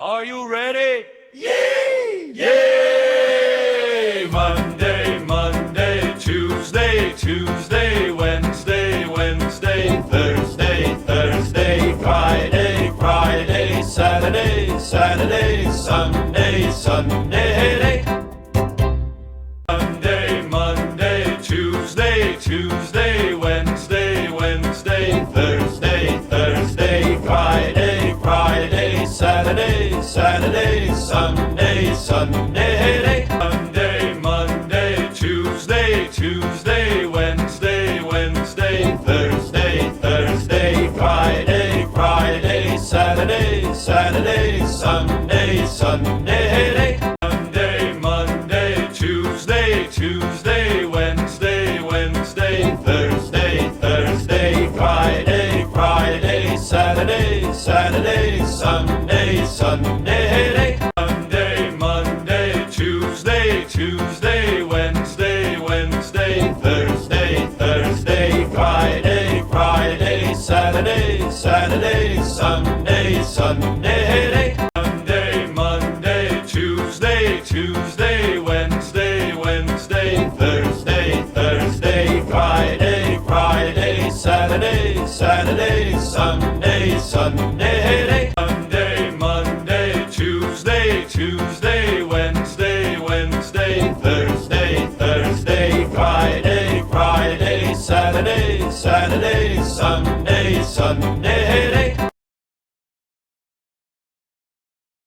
Are you ready? Yay! Yay! Monday, Monday, Tuesday, Tuesday, Wednesday, Wednesday, Thursday, Thursday, Friday, Friday, Saturday, Saturday, Sunday, Sunday. Monday, Monday, Tuesday, Tuesday, Wednesday, Wednesday, Thursday, Thursday, Friday, Friday, Saturday, Saturday, Sunday, Sunday. Monday, Monday, Tuesday, Tuesday, Wednesday, Wednesday, Thursday, Thursday, Friday, Friday, Saturday, Saturday, Sunday, Sunday. Monday, Monday, Tuesday, Tuesday, Wednesday, Wednesday, Thursday, Thursday, Friday, Friday, Saturday, Saturday, Sunday, Sunday. Monday, Monday, Tuesday, Tuesday, Wednesday, Wednesday, Thursday, Thursday, Friday, Friday, Saturday, Saturday, Sunday, Sunday. Monday, Monday, Tuesday, Tuesday, Wednesday, Wednesday, Thursday, Thursday, Friday, Friday, Saturday, Saturday, Sunday, Sunday.